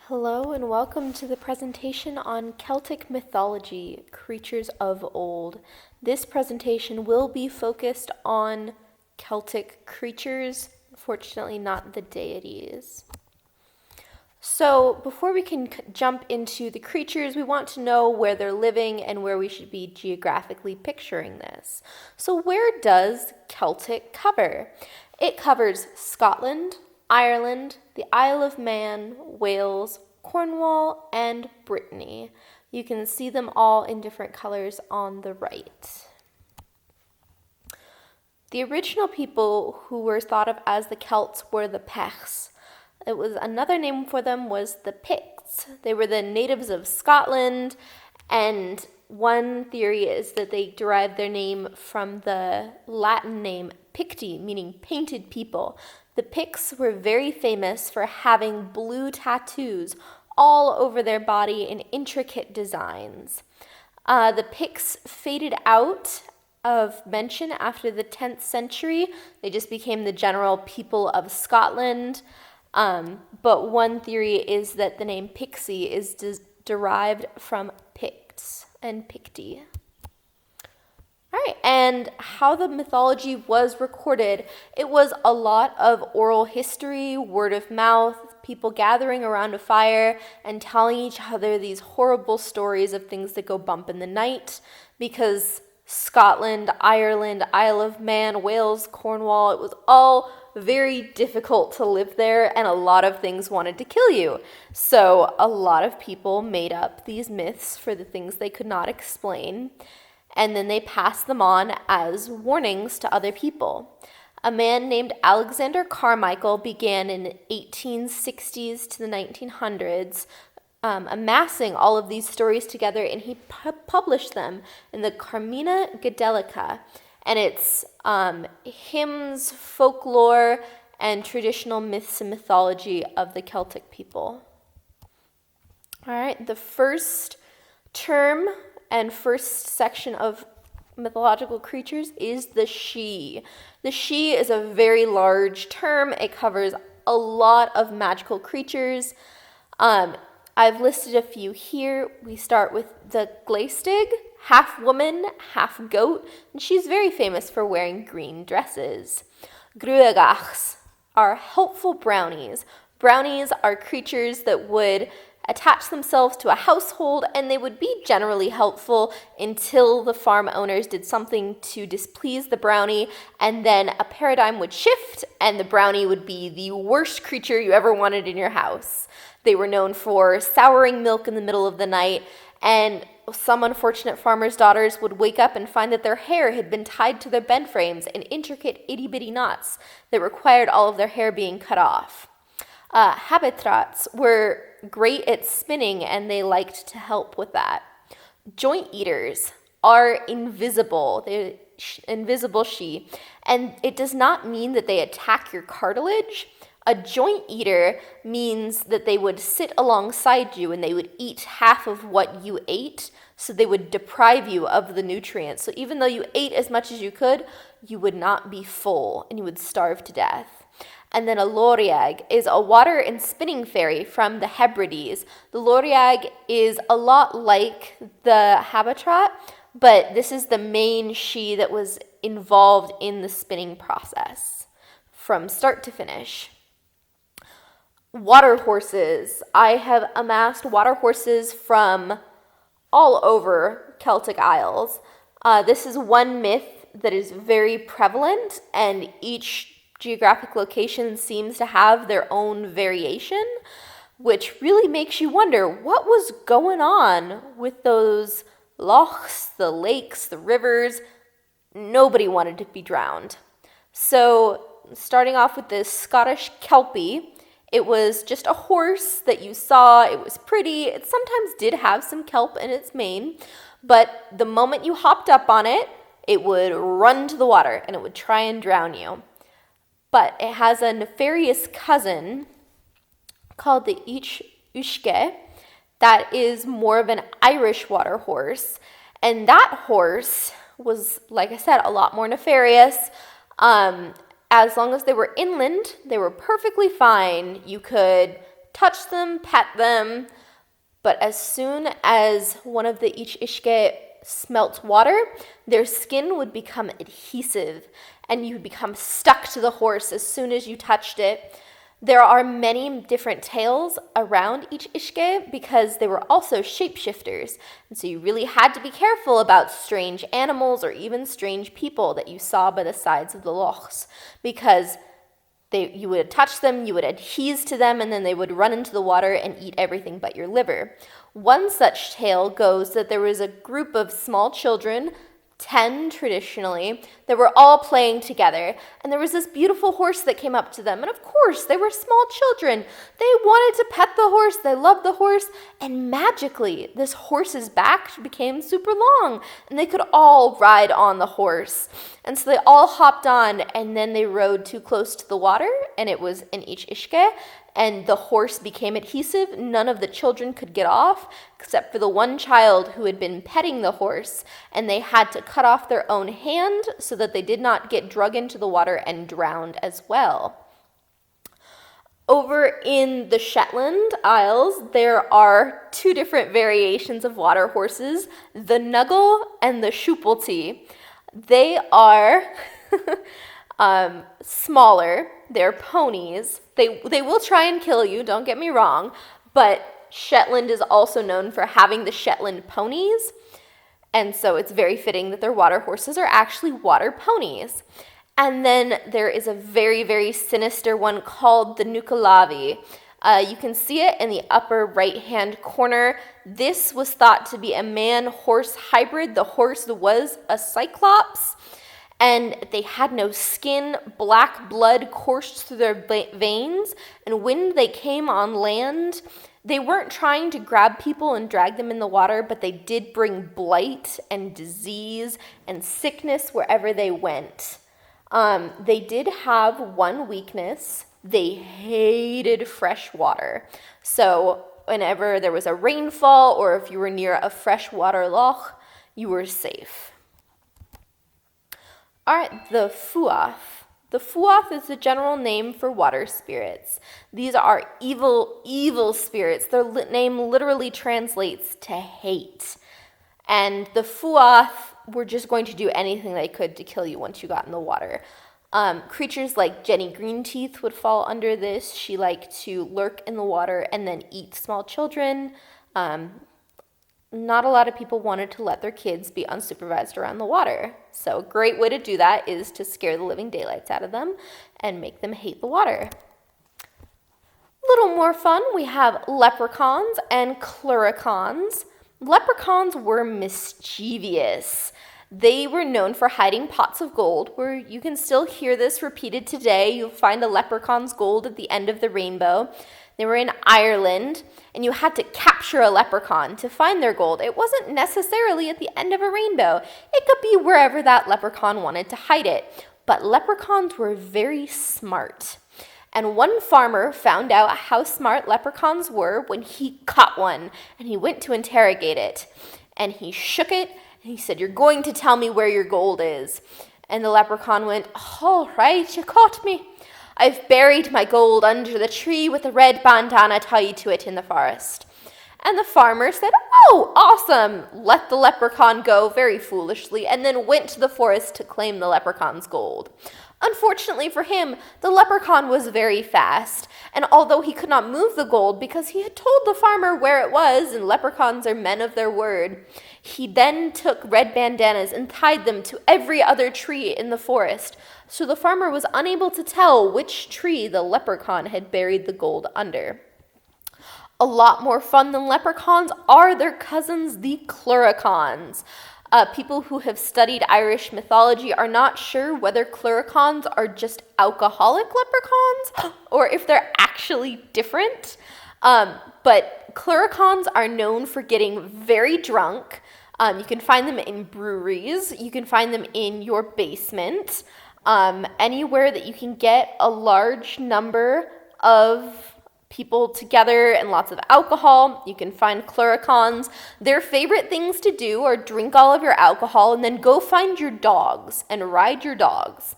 Hello and welcome to the presentation on Celtic mythology, creatures of old. This presentation will be focused on Celtic creatures, unfortunately not the deities. So before we can jump into the creatures, we want to know where they're living and where we should be geographically picturing this. So where does Celtic cover? It covers Scotland, Ireland, the Isle of Man, Wales, Cornwall, and Brittany. You can see them all in different colors on the right. The original people who were thought of as the Celts were the Pechs. It was another name for them was the Picts. They were the natives of Scotland, and one theory is that they derived their name from the Latin name Picti, meaning painted people. The Picts were very famous for having blue tattoos all over their body in intricate designs. The Picts faded out of mention after the 10th century. They just became the general people of Scotland. But one theory is that the name Pixie is derived from Picts and Picti. All right, and how the mythology was recorded, it was a lot of oral history, word of mouth, people gathering around a fire and telling each other these horrible stories of things that go bump in the night, because Scotland, Ireland, Isle of Man, Wales, Cornwall, it was all very difficult to live there, and a lot of things wanted to kill you. So a lot of people made up these myths for the things they could not explain, and then they passed them on as warnings to other people. A man named Alexander Carmichael began in the 1860s to the 1900s amassing all of these stories together, and he published them in the Carmina Gadelica. And it's hymns, folklore, and traditional myths and mythology of the Celtic people. All right, the first term and first section of mythological creatures is the Sidhe. The Sidhe is a very large term. It covers a lot of magical creatures. I've listed a few here. We start with the Glaistig, half woman, half goat, and she's very famous for wearing green dresses. Gruagachs are helpful brownies. Brownies are creatures that would attach themselves to a household, and they would be generally helpful until the farm owners did something to displease the brownie, and then a paradigm would shift, and the brownie would be the worst creature you ever wanted in your house. They were known for souring milk in the middle of the night, and some unfortunate farmers' daughters would wake up and find that their hair had been tied to their bed frames in intricate itty-bitty knots that required all of their hair being cut off. Habitrats were great at spinning, and they liked to help with that. Joint eaters are invisible. They're invisible Sidhe, and it does not mean that they attack your cartilage. A joint eater means that they would sit alongside you and they would eat half of what you ate, so they would deprive you of the nutrients. So even though you ate as much as you could, you would not be full and you would starve to death. And then a Loriag is a water and spinning fairy from the Hebrides. The Loriag is a lot like the Habitrat, but this is the main Sidhe that was involved in the spinning process from start to finish. Water horses. I have amassed water horses from all over Celtic Isles. This is one myth that is very prevalent, and each geographic location seems to have their own variation, which really makes you wonder what was going on with those lochs, the lakes, the rivers. Nobody wanted to be drowned. So starting off with this Scottish Kelpie, it was just a horse that you saw. It was pretty. It sometimes did have some kelp in its mane, but the moment you hopped up on it, it would run to the water and it would try and drown you. But it has a nefarious cousin called the Uisge that is more of an Irish water horse. And that horse was, like I said, a lot more nefarious. As long as they were inland, they were perfectly fine. You could touch them, pet them, but as soon as one of the Ich Ishke smelt water, their skin would become adhesive and you would become stuck to the horse as soon as you touched it. There are many different tales around Ich Ishke because they were also shapeshifters. And so you really had to be careful about strange animals or even strange people that you saw by the sides of the lochs, because you would touch them, you would adhere to them, and then they would run into the water and eat everything but your liver. One such tale goes that there was a group of small children, 10 traditionally, that were all playing together. And there was this beautiful horse that came up to them. And of course, they were small children. They wanted to pet the horse. They loved the horse. And magically, this horse's back became super long. And they could all ride on the horse. And so they all hopped on, and then they rode too close to the water. And it was an Ich Ishke. And the horse became adhesive. None of the children could get off, except for the one child who had been petting the horse, and they had to cut off their own hand so that they did not get drug into the water and drowned as well. Over in the Shetland Isles, there are two different variations of water horses, the Nuggle and the Schupelty. They are smaller. They're ponies. They will try and kill you, don't get me wrong, but Shetland is also known for having the Shetland ponies, and so it's very fitting that their water horses are actually water ponies. And then there is a very, very sinister one called the Nukalavi. You can see it in the upper right-hand corner. This was thought to be a man-horse hybrid. The horse was a cyclops, and they had no skin. Black blood coursed through their veins, and when they came on land, they weren't trying to grab people and drag them in the water, but they did bring blight and disease and sickness wherever they went. They did have one weakness. They hated fresh water. So whenever there was a rainfall or if you were near a freshwater loch, you were safe. All right, the Fuath. The Fuath is the general name for water spirits. These are evil, evil spirits. Their name literally translates to hate. And the Fuath were just going to do anything they could to kill you once you got in the water. Creatures like Jenny Greenteeth would fall under this. She liked to lurk in the water and then eat small children. Not a lot of people wanted to let their kids be unsupervised around the water. So a great way to do that is to scare the living daylights out of them and make them hate the water. A little more fun, we have leprechauns and cluricauns. Leprechauns were mischievous. They were known for hiding pots of gold, where you can still hear this repeated today. You'll find a leprechaun's gold at the end of the rainbow. They were in Ireland, and you had to capture a leprechaun to find their gold. It wasn't necessarily at the end of a rainbow. It could be wherever that leprechaun wanted to hide it. But leprechauns were very smart. And one farmer found out how smart leprechauns were when he caught one, and he went to interrogate it. And he shook it, and he said, "You're going to tell me where your gold is." And the leprechaun went, "All right, you caught me. I've buried my gold under the tree with a red bandana tied to it in the forest." And the farmer said, "Oh, awesome," let the leprechaun go very foolishly, and then went to the forest to claim the leprechaun's gold. Unfortunately for him, the leprechaun was very fast, and although he could not move the gold because he had told the farmer where it was, and leprechauns are men of their word, he then took red bandanas and tied them to every other tree in the forest, so the farmer was unable to tell which tree the leprechaun had buried the gold under. A lot more fun than leprechauns are their cousins, the cluricauns. People who have studied Irish mythology are not sure whether cluricauns are just alcoholic leprechauns or if they're actually different. But cluricauns are known for getting very drunk. You can find them in breweries. You can find them in your basement. Anywhere that you can get a large number of people together and lots of alcohol, you can find cluricauns. Their favorite things to do are drink all of your alcohol and then go find your dogs and ride your dogs.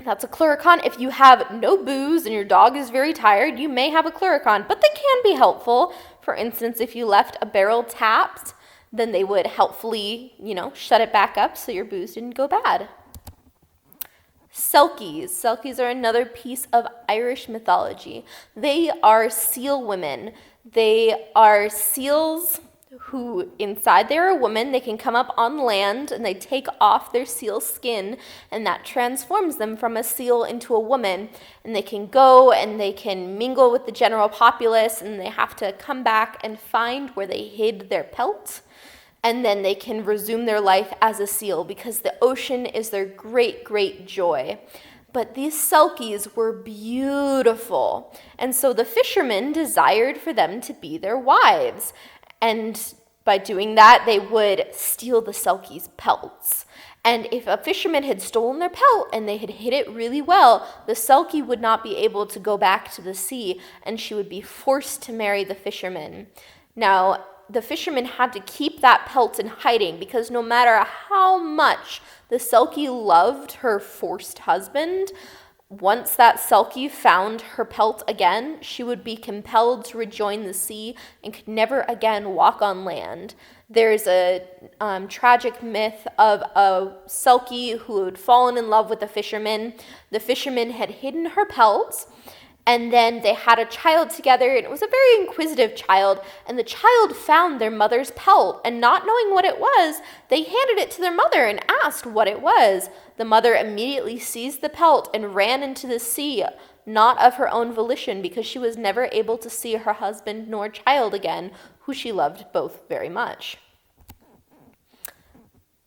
That's a cluricon. If you have no booze and your dog is very tired, you may have a cluricon, but they can be helpful. For instance, if you left a barrel tapped, then they would helpfully, shut it back up so your booze didn't go bad. Selkies. Selkies are another piece of Irish mythology. They are seal women. They are seals who, inside they're a woman. They can come up on land and they take off their seal skin, and that transforms them from a seal into a woman. And they can go and they can mingle with the general populace, and they have to come back and find where they hid their pelt. And then they can resume their life as a seal because the ocean is their great, great joy. But these selkies were beautiful. And so the fishermen desired for them to be their wives. And by doing that, they would steal the selkies' pelts. And if a fisherman had stolen their pelt and they had hid it really well, the selkie would not be able to go back to the sea, and she would be forced to marry the fisherman. Now, the fisherman had to keep that pelt in hiding because no matter how much the selkie loved her forced husband, once that selkie found her pelt again, she would be compelled to rejoin the sea and could never again walk on land. There's a tragic myth of a selkie who had fallen in love with a fisherman. The fisherman had hidden her pelt, and then they had a child together, and it was a very inquisitive child, and the child found their mother's pelt, and not knowing what it was, they handed it to their mother and asked what it was. The mother immediately seized the pelt and ran into the sea, not of her own volition, because she was never able to see her husband nor child again, who she loved both very much.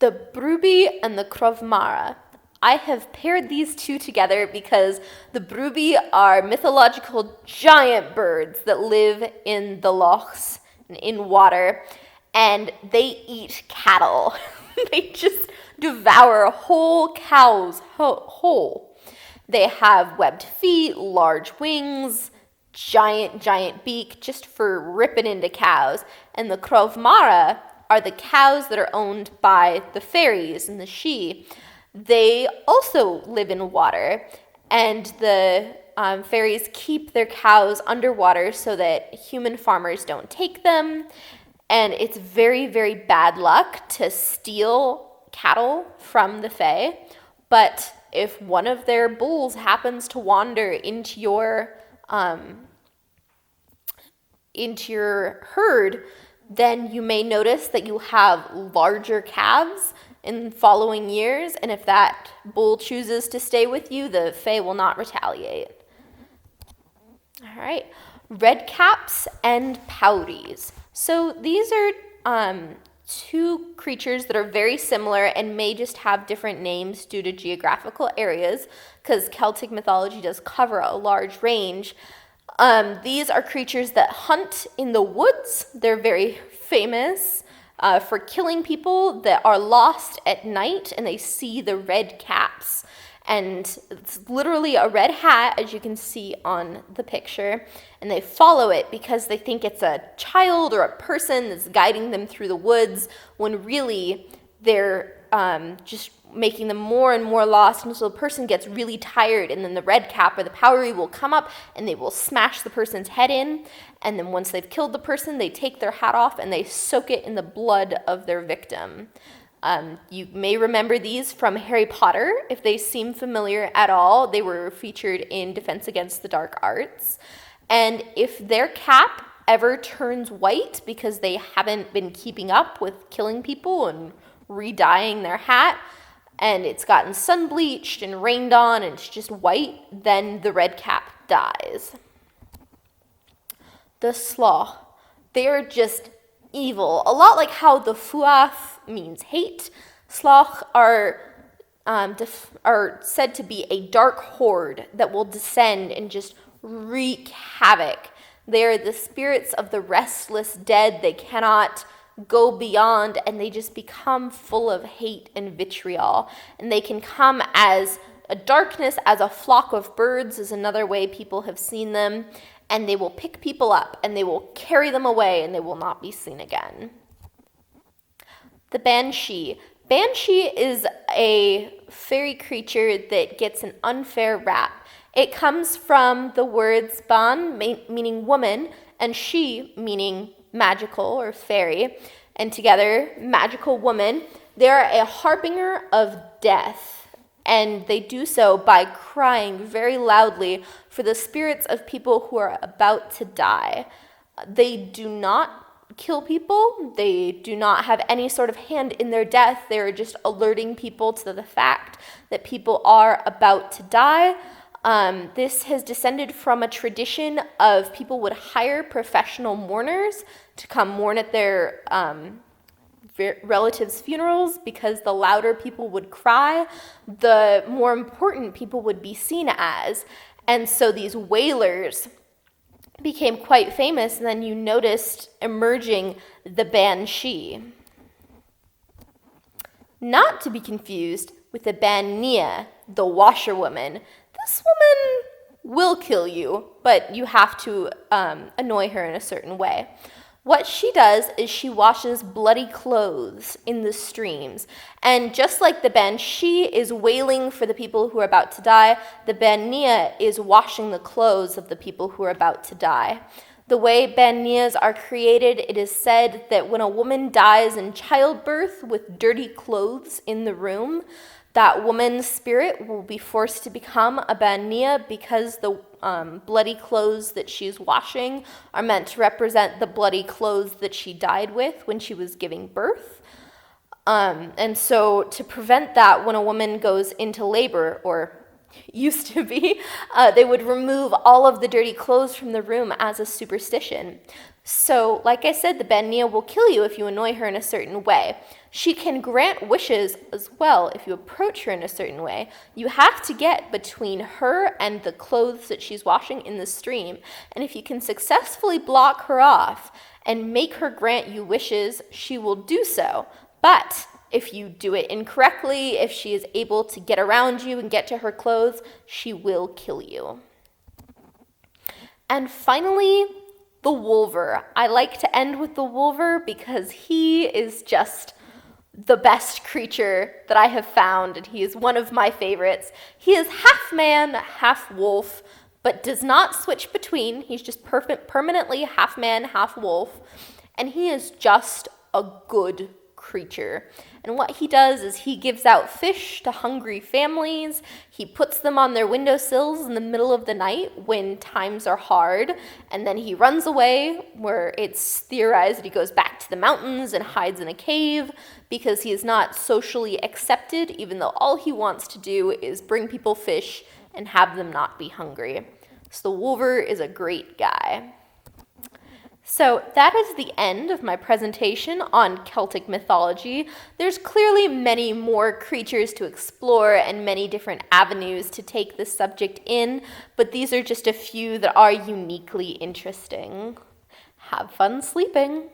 The Brúbi and the Crovmara. I have paired these two together because the Brúbi are mythological giant birds that live in the lochs, in water, and they eat cattle. They just devour whole cows whole. They have webbed feet, large wings, giant beak, just for ripping into cows. And the Crovmara are the cows that are owned by the fairies and the Sidhe. They also live in water, and the fairies keep their cows underwater so that human farmers don't take them. And it's very, very bad luck to steal cattle from the fae. But if one of their bulls happens to wander into your herd, then you may notice that you have larger calves in following years, and if that bull chooses to stay with you, the fae will not retaliate. All right, red caps and powries. So these are two creatures that are very similar and may just have different names due to geographical areas, because Celtic mythology does cover a large range. These are creatures that hunt in the woods. They're very famous for killing people that are lost at night and they see the red caps. And it's literally a red hat, as you can see on the picture, and they follow it because they think it's a child or a person that's guiding them through the woods, when really they're just making them more and more lost until the person gets really tired, and then the red cap or the powrie will come up and they will smash the person's head in, and then once they've killed the person, they take their hat off and they soak it in the blood of their victim. You may remember these from Harry Potter. If they seem familiar at all, they were featured in Defense Against the Dark Arts. And if their cap ever turns white because they haven't been keeping up with killing people and re-dyeing their hat, and it's gotten sun bleached and rained on and it's just white, then the red cap dies. The Slaugh. They are just evil. A lot like how the Fuath means hate, Slaugh are said to be a dark horde that will descend and just wreak havoc. They are the spirits of the restless dead. They cannot go beyond, and they just become full of hate and vitriol. And they can come as a darkness, as a flock of birds is another way people have seen them, and they will pick people up and they will carry them away and they will not be seen again. The Banshee. Banshee is a fairy creature that gets an unfair rap. It comes from the words ban, meaning woman, and she, meaning magical or fairy, and together, magical woman. They are a harbinger of death, and they do so by crying very loudly for the spirits of people who are about to die. They do not kill people. They do not have any sort of hand in their death. They are just alerting people to the fact that people are about to die. This has descended from a tradition of people would hire professional mourners to come mourn at their relatives' funerals, because the louder people would cry, the more important people would be seen as. And so these wailers became quite famous, and then you noticed emerging the banshee. Not to be confused with the bania, the washerwoman. This woman will kill you, but you have to annoy her in a certain way. What she does is she washes bloody clothes in the streams. And just like the banshee is wailing for the people who are about to die, the bania is washing the clothes of the people who are about to die. The way banias are created, it is said that when a woman dies in childbirth with dirty clothes in the room, that woman's spirit will be forced to become a bania, because the bloody clothes that she's washing are meant to represent the bloody clothes that she died with when she was giving birth. And so to prevent that, when a woman goes into labor, or used to be, they would remove all of the dirty clothes from the room as a superstition. So, like I said, the bania will kill you if you annoy her in a certain way. She can grant wishes as well if you approach her in a certain way. You have to get between her and the clothes that she's washing in the stream. And if you can successfully block her off and make her grant you wishes, she will do so. But if you do it incorrectly, if she is able to get around you and get to her clothes, she will kill you. And finally, the wolver. I like to end with the wolver because he is just the best creature that I have found, and he is one of my favorites. He is half man, half wolf, but does not switch between. He's just permanently half man, half wolf, and he is just a good creature. And what he does is he gives out fish to hungry families. He puts them on their windowsills in the middle of the night when times are hard, and then he runs away, where it's theorized that he goes back to the mountains and hides in a cave because he is not socially accepted, even though all he wants to do is bring people fish and have them not be hungry. So the wolver is a great guy. So that is the end of my presentation on Celtic mythology. There's clearly many more creatures to explore and many different avenues to take this subject in, but these are just a few that are uniquely interesting. Have fun sleeping.